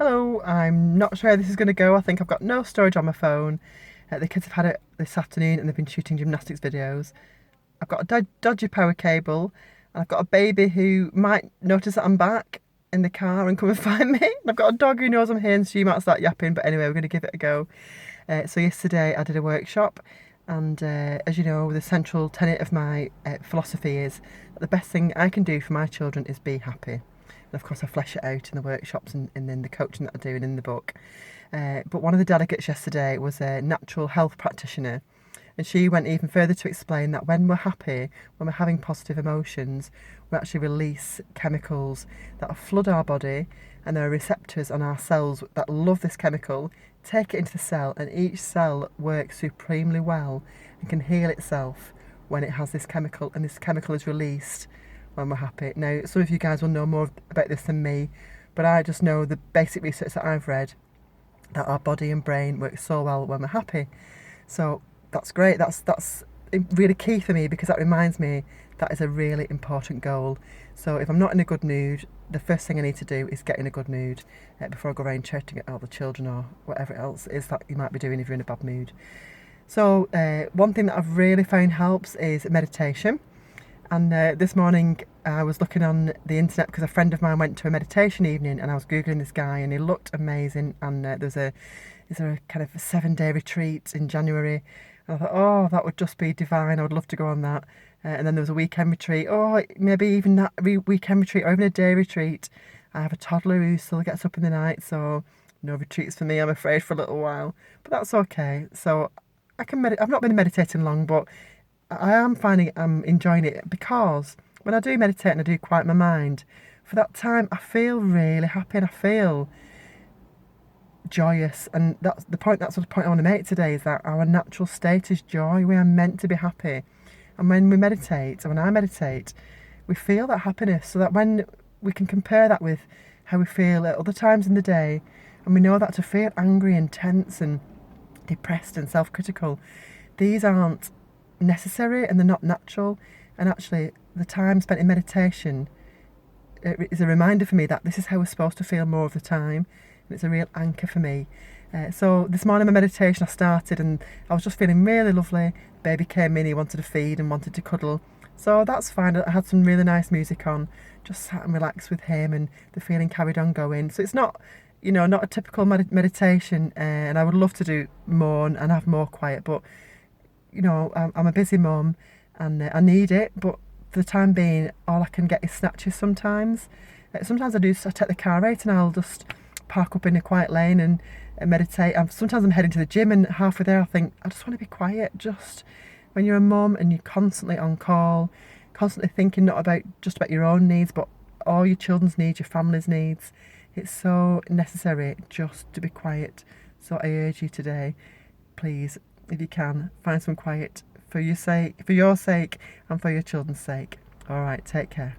Hello, I'm not sure how this is going to go. I think I've got no storage on my phone. The kids have had it this afternoon and they've been shooting gymnastics videos. I've got a dodgy power cable and I've got a baby who might notice that I'm back in the car and come and find me. I've got a dog who knows I'm here and she might start yapping, but anyway, we're going to give it a go. So yesterday I did a workshop, and as you know, the central tenet of my philosophy is that the best thing I can do for my children is be happy. And of course, I flesh it out in the workshops and in the coaching that I do and in the book. But one of the delegates yesterday was a natural health practitioner, and she went even further to explain that when we're happy, when we're having positive emotions, we actually release chemicals that flood our body, and there are receptors on our cells that love this chemical, take it into the cell, and each cell works supremely well and can heal itself when it has this chemical, and this chemical is released when we're happy. Now, some of you guys will know more about this than me, but I just know the basic research that I've read that our body and brain work so well when we're happy. So that's great. That's really key for me because that reminds me that is a really important goal. So if I'm not in a good mood, the first thing I need to do is get in a good mood before I go around shouting at all the children or whatever else it is that you might be doing if you're in a bad mood. So one thing that I've really found helps is meditation. And this morning I was looking on the internet because a friend of mine went to a meditation evening, and I was googling this guy and he looked amazing. And is there a kind of a 7-day retreat in January? And I thought, oh, that would just be divine. I would love to go on that. And then there was a weekend retreat. Oh, maybe even that weekend retreat or even a day retreat. I have a toddler who still gets up in the night, so no retreats for me, I'm afraid, for a little while. But that's okay. So I can I've not been meditating long, but I am finding I'm enjoying it because when I do meditate and I do quiet my mind, for that time I feel really happy and I feel joyous. And that's the point. That's the point I want to make today, is that our natural state is joy. We are meant to be happy, and when we meditate, and when I meditate, we feel that happiness. So that when we can compare that with how we feel at other times in the day, and we know that to feel angry and tense and depressed and self-critical, these aren't necessary and they're not natural. And actually, the time spent in meditation is a reminder for me that this is how we're supposed to feel more of the time, and it's a real anchor for me. So this morning, my meditation, I started and I was just feeling really lovely. Baby came in, he wanted to feed and wanted to cuddle, so that's fine. I had some really nice music on, just sat and relaxed with him, and the feeling carried on going. So it's not, not a typical meditation, and I would love to do more and have more quiet, but I'm a busy mum and I need it, but for the time being, all I can get is snatches sometimes. Sometimes I take the car out and I'll just park up in a quiet lane and meditate. Sometimes I'm heading to the gym and halfway there I think, I just want to be quiet. Just when you're a mum and you're constantly on call, constantly thinking not about just about your own needs, but all your children's needs, your family's needs, it's so necessary just to be quiet. So I urge you today, please, if you can, find some quiet for your sake, and for your children's sake. All right, take care.